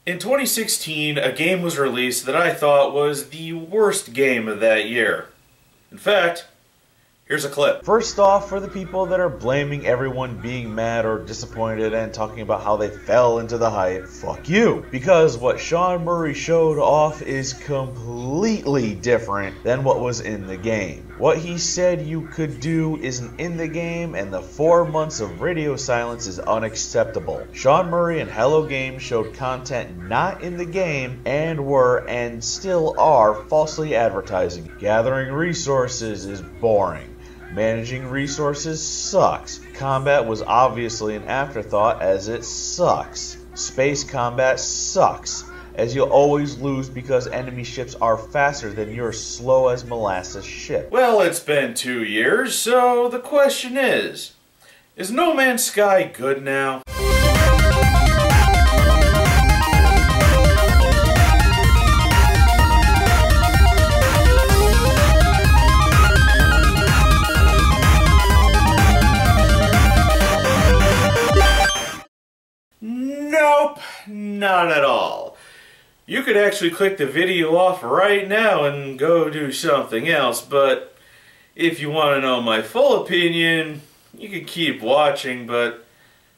In 2016, a game was released that I thought was the worst game of that year. In fact, here's a clip. First off, for the people that are blaming everyone being mad or disappointed and talking about how they fell into the hype, fuck you. Because what Sean Murray showed off is completely different than what was in the game. What he said you could do isn't in the game, and the 4 months of radio silence is unacceptable. Sean Murray and Hello Games showed content not in the game and were, and still are, falsely advertising. Gathering resources is boring. Managing resources sucks. Combat was obviously an afterthought, as it sucks. Space combat sucks, as you'll always lose because enemy ships are faster than your slow as molasses ship. Well, it's been 2 years, so the question is No Man's Sky good now? Nope, not at all. You could actually click the video off right now and go do something else, but if you want to know my full opinion, you can keep watching, but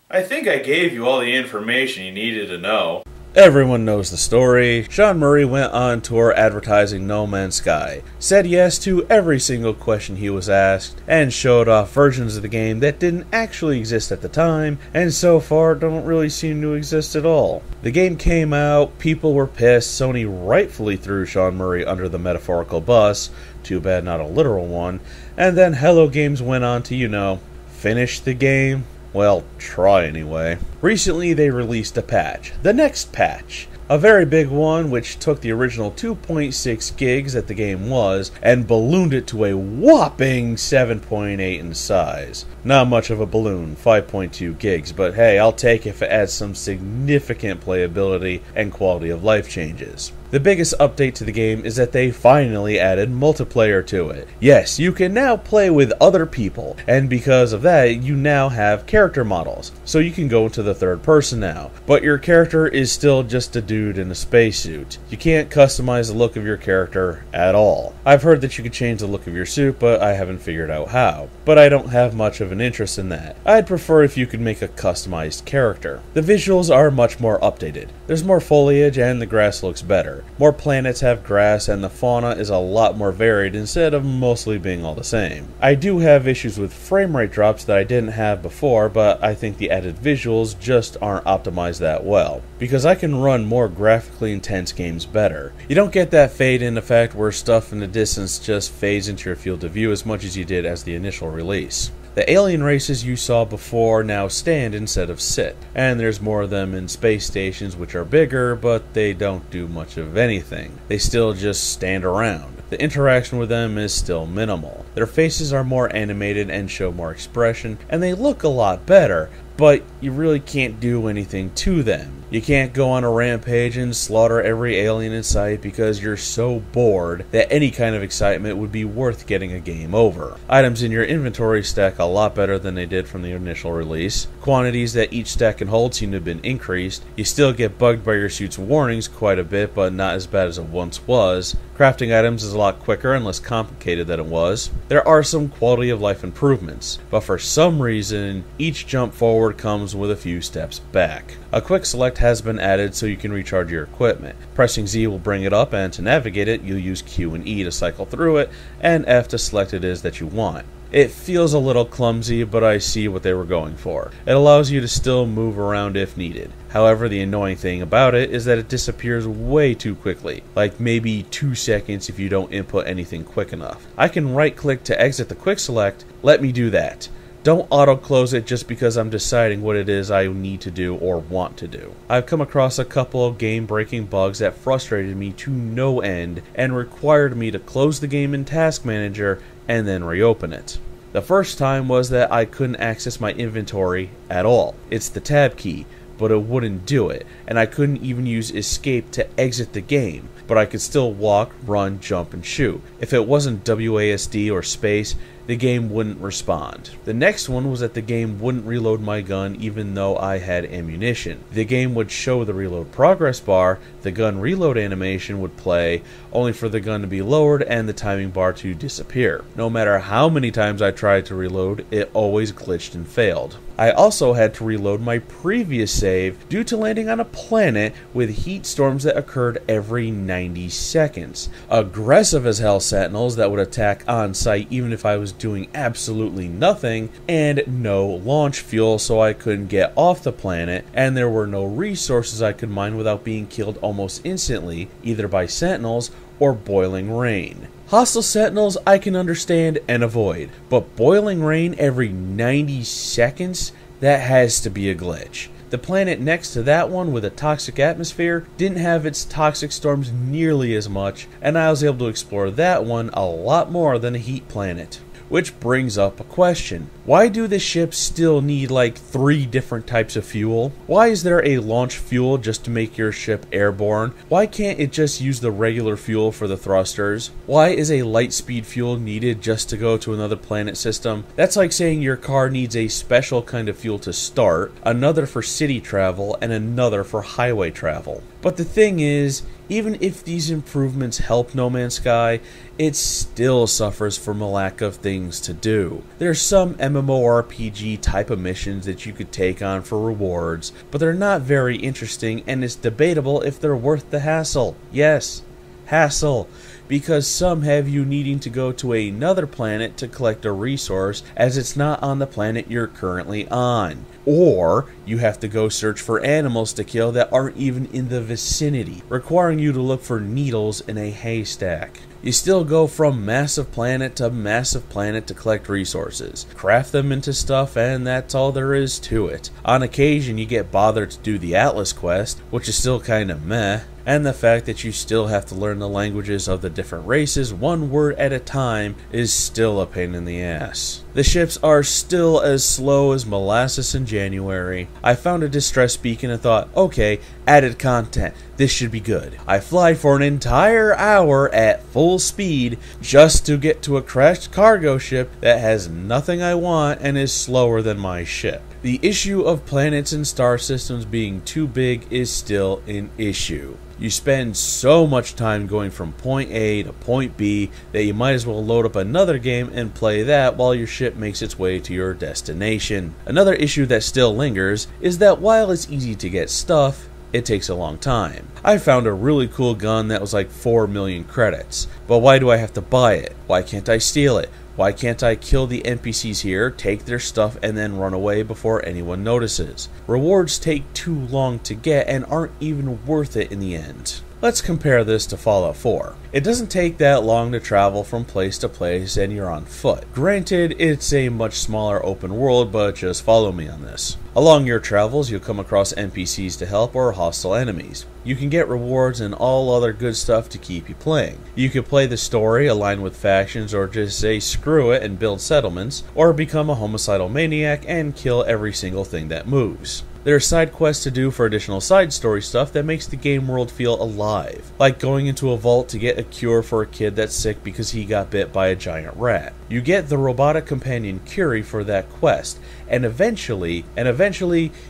I think I gave you all the information you needed to know. Everyone knows the story. Sean Murray went on tour advertising No Man's Sky, said yes to every single question he was asked, and showed off versions of the game that didn't actually exist at the time, and so far don't really seem to exist at all. The game came out, people were pissed, Sony rightfully threw Sean Murray under the metaphorical bus, too bad not a literal one, and then Hello Games went on to, finish the game. Well, try anyway. Recently they released a patch, the next patch. A very big one which took the original 2.6 gigs that the game was and ballooned it to a whopping 7.8 in size. Not much of a balloon, 5.2 gigs, but hey, I'll take if it adds some significant playability and quality of life changes. The biggest update to the game is that they finally added multiplayer to it. Yes, you can now play with other people, and because of that, you now have character models, so you can go into the third person now. But your character is still just a dude in a spacesuit. You can't customize the look of your character at all. I've heard that you could change the look of your suit, but I haven't figured out how. But I don't have much of an interest in that. I'd prefer if you could make a customized character. The visuals are much more updated. There's more foliage and the grass looks better. More planets have grass and the fauna is a lot more varied instead of mostly being all the same. I do have issues with frame rate drops that I didn't have before, but I think the added visuals just aren't optimized that well, because I can run more graphically intense games better. You don't get that fade in effect where stuff in the distance just fades into your field of view as much as you did as the initial release. The alien races you saw before now stand instead of sit, and there's more of them in space stations which are bigger, but they don't do much of anything. They still just stand around. The interaction with them is still minimal. Their faces are more animated and show more expression, and they look a lot better, but you really can't do anything to them. You can't go on a rampage and slaughter every alien in sight because you're so bored that any kind of excitement would be worth getting a game over. Items in your inventory stack a lot better than they did from the initial release. Quantities that each stack can hold seem to have been increased. You still get bugged by your suit's warnings quite a bit, but not as bad as it once was. Crafting items is a lot quicker and less complicated than it was. There are some quality of life improvements, but for some reason, each jump forward comes with a few steps back. A quick select has been added so you can recharge your equipment. Pressing Z will bring it up, and to navigate it, you'll use Q and E to cycle through it, and F to select it is that you want. It feels a little clumsy, but I see what they were going for. It allows you to still move around if needed. However, the annoying thing about it is that it disappears way too quickly, like maybe 2 seconds if you don't input anything quick enough. I can right click to exit the quick select. Let me do that. Don't auto-close it just because I'm deciding what it is I need to do or want to do. I've come across a couple of game-breaking bugs that frustrated me to no end and required me to close the game in Task Manager and then reopen it. The first time was that I couldn't access my inventory at all. It's the tab key, but it wouldn't do it, and I couldn't even use escape to exit the game, but I could still walk, run, jump, and shoot. If it wasn't WASD or space, the game wouldn't respond. The next one was that the game wouldn't reload my gun even though I had ammunition. The game would show the reload progress bar, the gun reload animation would play, only for the gun to be lowered and the timing bar to disappear. No matter how many times I tried to reload, it always glitched and failed. I also had to reload my previous save due to landing on a planet with heat storms that occurred every 90 seconds. Aggressive as hell sentinels that would attack on site even if I was doing absolutely nothing, and no launch fuel so I couldn't get off the planet, and there were no resources I could mine without being killed almost instantly, either by sentinels or boiling rain. Hostile sentinels I can understand and avoid, but boiling rain every 90 seconds? That has to be a glitch. The planet next to that one with a toxic atmosphere didn't have its toxic storms nearly as much, and I was able to explore that one a lot more than a heat planet. Which brings up a question. Why do the ships still need like 3 different types of fuel? Why is there a launch fuel just to make your ship airborne? Why can't it just use the regular fuel for the thrusters? Why is a light speed fuel needed just to go to another planet system? That's like saying your car needs a special kind of fuel to start, another for city travel, and another for highway travel. But the thing is, even if these improvements help No Man's Sky, it still suffers from a lack of things to do. There's some MMORPG type of missions that you could take on for rewards, but they're not very interesting, and it's debatable if they're worth the hassle. Yes, hassle. Because some have you needing to go to another planet to collect a resource as it's not on the planet you're currently on. Or you have to go search for animals to kill that aren't even in the vicinity, requiring you to look for needles in a haystack. You still go from massive planet to collect resources, craft them into stuff, and that's all there is to it. On occasion you get bothered to do the Atlas quest, which is still kinda meh, and the fact that you still have to learn the languages of the different races one word at a time is still a pain in the ass. The ships are still as slow as molasses in January. I found a distress beacon and thought, okay, added content, this should be good. I fly for an entire hour at full speed just to get to a crashed cargo ship that has nothing I want and is slower than my ship. The issue of planets and star systems being too big is still an issue. You spend so much time going from point A to point B that you might as well load up another game and play that while your ship makes its way to your destination. Another issue that still lingers is that while it's easy to get stuff, it takes a long time. I found a really cool gun that was like 4 million credits, but why do I have to buy it? Why can't I steal it? Why can't I kill the NPCs here, take their stuff, and then run away before anyone notices? Rewards take too long to get and aren't even worth it in the end. Let's compare this to Fallout 4. It doesn't take that long to travel from place to place and you're on foot. Granted, it's a much smaller open world, but just follow me on this. Along your travels, you'll come across NPCs to help or hostile enemies. You can get rewards and all other good stuff to keep you playing. You can play the story, align with factions, or just say screw it and build settlements, or become a homicidal maniac and kill every single thing that moves. There are side quests to do for additional side story stuff that makes the game world feel alive, like going into a vault to get a cure for a kid that's sick because he got bit by a giant rat. You get the robotic companion Curie for that quest, and eventually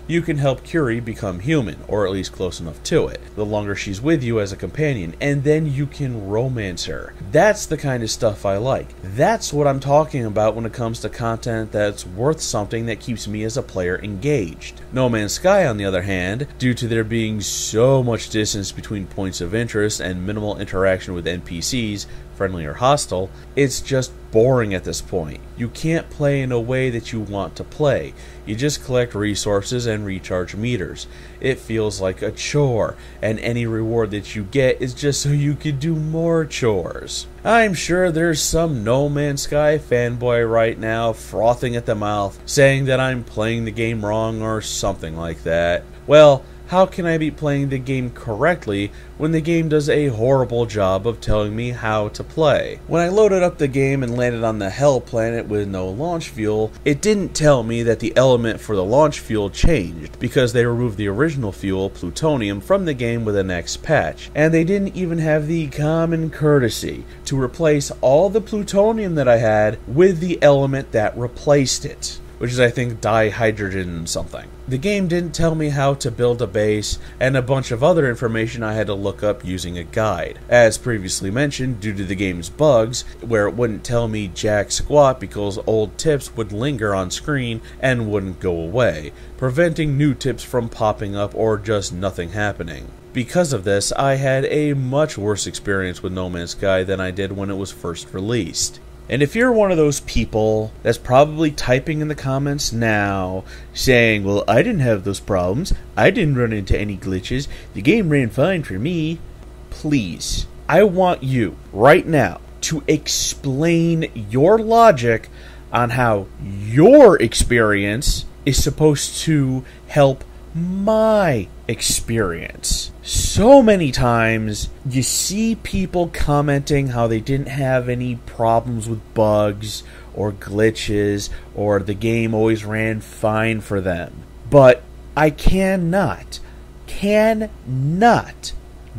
you can help Curie become human, or at least close enough to it, the longer she's with you as a companion, and then you can romance her. That's the kind of stuff I like. That's what I'm talking about when it comes to content that's worth something that keeps me as a player engaged. No Man's Sky, on the other hand, due to there being so much distance between points of interest and minimal interaction with NPCs, friendly or hostile, it's just boring at this point. You can't play in a way that you want to play. You just collect resources and recharge meters. It feels like a chore, and any reward that you get is just so you can do more chores. I'm sure there's some No Man's Sky fanboy right now frothing at the mouth, saying that I'm playing the game wrong or something like that. Well, How can I be playing the game correctly when the game does a horrible job of telling me how to play? When I loaded up the game and landed on the Hell planet with no launch fuel, it didn't tell me that the element for the launch fuel changed, because they removed the original fuel, plutonium, from the game with the next patch, and they didn't even have the common courtesy to replace all the plutonium that I had with the element that replaced it, which is, I think, dihydrogen something. The game didn't tell me how to build a base, and a bunch of other information I had to look up using a guide. As previously mentioned, due to the game's bugs, where it wouldn't tell me jack squat because old tips would linger on screen and wouldn't go away, preventing new tips from popping up or just nothing happening. Because of this, I had a much worse experience with No Man's Sky than I did when it was first released. And if you're one of those people that's probably typing in the comments now, saying, well, I didn't have those problems, I didn't run into any glitches, the game ran fine for me, please, I want you, right now, to explain your logic on how your experience is supposed to help my experience. So many times you see people commenting how they didn't have any problems with bugs or glitches or the game always ran fine for them. But I cannot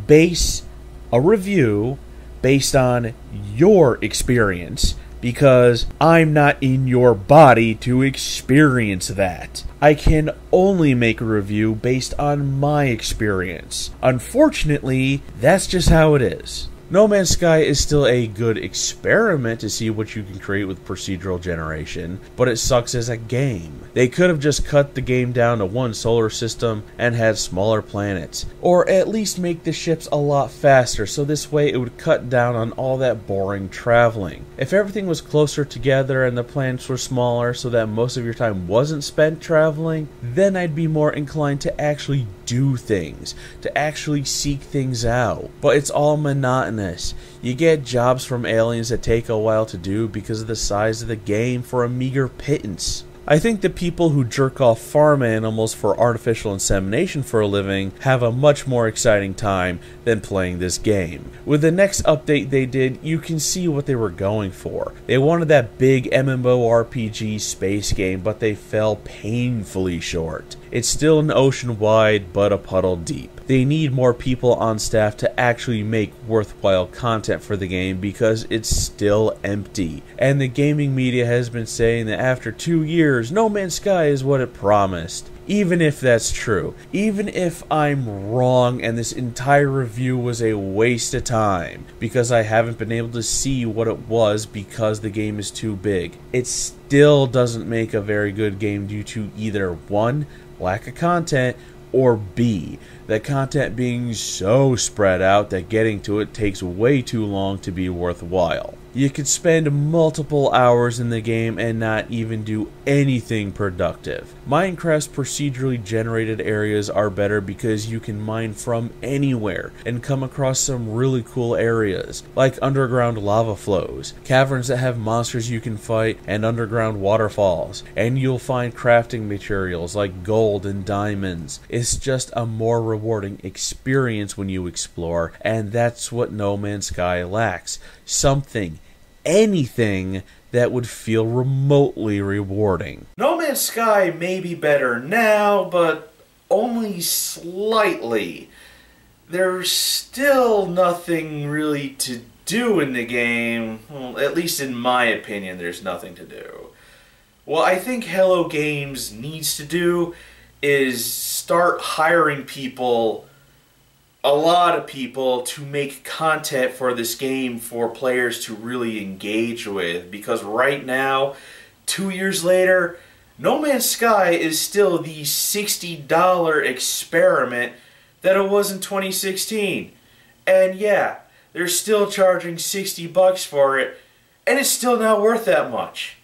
base a review based on your experience, because I'm not in your body to experience that. I can only make a review based on my experience. Unfortunately, that's just how it is. No Man's Sky is still a good experiment to see what you can create with procedural generation, but it sucks as a game. They could have just cut the game down to one solar system and had smaller planets, or at least make the ships a lot faster, so this way it would cut down on all that boring traveling. If everything was closer together and the planets were smaller so that most of your time wasn't spent traveling, then I'd be more inclined to actually do things, to actually seek things out. But it's all monotonous. You get jobs from aliens that take a while to do because of the size of the game for a meager pittance. I think the people who jerk off farm animals for artificial insemination for a living have a much more exciting time than playing this game. With the next update they did, you can see what they were going for. They wanted that big MMORPG space game, but they fell painfully short. It's still an ocean wide, but a puddle deep. They need more people on staff to actually make worthwhile content for the game because it's still empty. And the gaming media has been saying that after 2 years, No Man's Sky is what it promised. Even if that's true, even if I'm wrong and this entire review was a waste of time because I haven't been able to see what it was because the game is too big, it still doesn't make a very good game due to either 1, lack of content, or B, the content being so spread out that getting to it takes way too long to be worthwhile. You could spend multiple hours in the game and not even do anything productive. Minecraft's procedurally generated areas are better because you can mine from anywhere and come across some really cool areas, like underground lava flows, caverns that have monsters you can fight, and underground waterfalls. And you'll find crafting materials like gold and diamonds. It's just a more rewarding experience when you explore, and that's what No Man's Sky lacks. Something, anything that would feel remotely rewarding. No Man's Sky may be better now, but only slightly. There's still nothing really to do in the game. Well, at least in my opinion, there's nothing to do. What I think Hello Games needs to do is start hiring people, a lot of people, to make content for this game for players to really engage with, because right now, 2 years later, No Man's Sky is still the $60 experiment that it was in 2016. And yeah, they're still charging $60 for it, and it's still not worth that much.